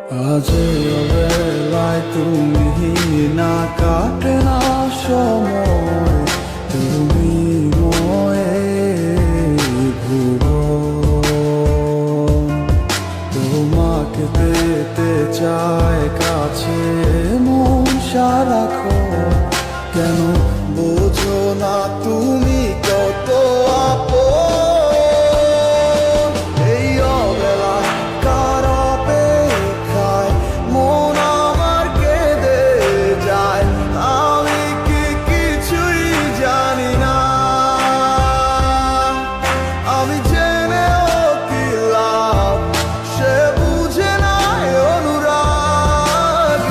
আজ বেলায় তুমি না কাটে না সময়, তুমি ময়ে ভুবন। তোমাকে পেতে চায় কাছে মন সারাক্ষণ, কেন বোঝো না তুমি কত আপন। এই অবেলা কার অপেক্ষায় মন আমার কেঁদে যায়, আমি কি কিছুই জানি না। আমি জেনেও কি লাভ, সে বুঝে নাই অনুরাগ,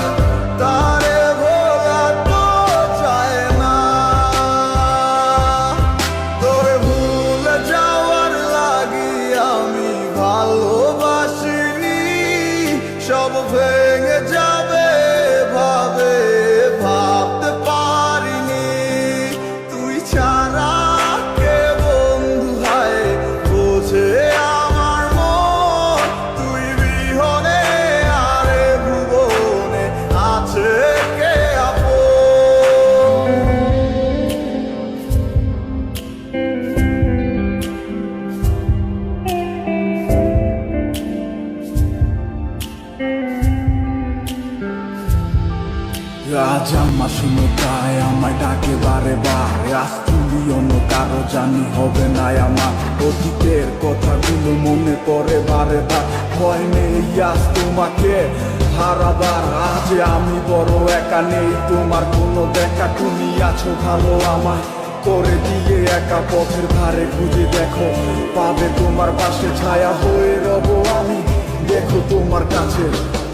তারে ভোলা তো চায় না। তোরে ভুলে যাওয়ার লাগি আমি ভালোবাসিনি, সব ভেঙে যাবে ভাবে ভাবতে পারিনি। তুই ছাড়া কে বন্ধু হয় বোঝে আমার মন, তুই বিহনে আরে ভুবনে আছে কে আপন। আজ আমার শুনো তাই আমায় ডাকে বারে বারে, আজ তুমি অন্য কারো জানি হবে না আমার। অতীতের কথাগুলো মনে পড়ে বারে বার, ভয় নেই আজ তোমাকে হারাবার। আজ আমি বড় একা, নেই তোমার কোনো দেখা, তুমি আছো ভালো আমায় করে দিয়ে একা। পথের ধারে খুঁজে দেখো পাবে তোমার পাশে, ছায়া হয়ে রব আমি দেখো তোমার কাছে।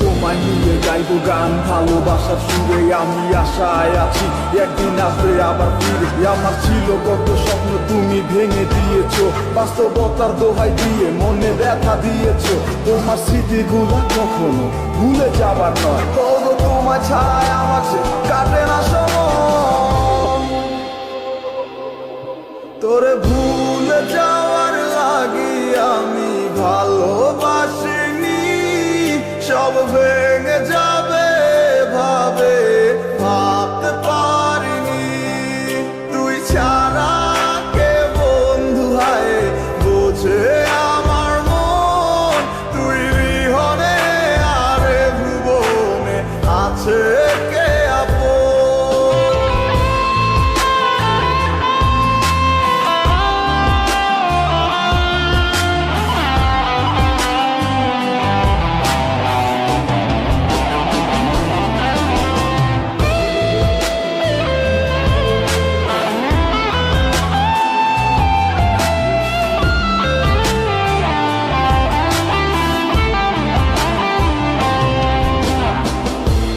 তোমায় নিয়ে গাইবো গান ভালোবাসার সুরে, আমি আশায় আছি একদিন আসবে আবার ফিরে। আমার ছিল কত স্বপ্ন তুমি ভেঙে দিয়েছো, বাস্তবতার দোহাই দিয়ে মনে ব্যথা দিয়েছো। তোমার স্মৃতিগুলো কখনো ভুলে যাবার নয়, তবু তোমার ছাড়াই আমার যে কাটে না সময়। তোরে ভুলে যাওয়ার লাগি আমি ভালোবাসিনি, সব ভেঙে যাবে ভাবে ভাবতে পারিনি। তুই ছাড়া কে বন্ধু হয় বোঝে আমার মন, তুই বিহনে আরে ভুবনে আছে কে আপন।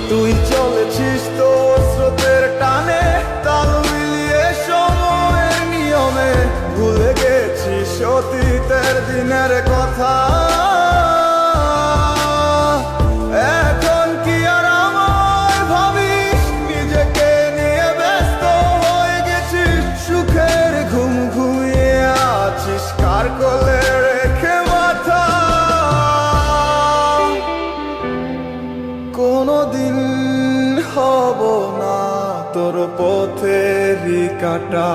তুই চলেছিস তোর স্রোতের টানে, তাল মিলিয়ে সময়ের নিয়মে, ভুলে গেছিস অতীতের দিনের কথা। এখন কি আর আমায় ভাবিস, নিজেকে নিয়ে ব্যস্ত হয়ে গেছিস, সুখের ঘুম ঘুমিয়ে আছিস কার কোলে রেখে মাথা। কোনদিন হব না তোর পথেরই কাটা,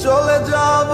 চলে যাব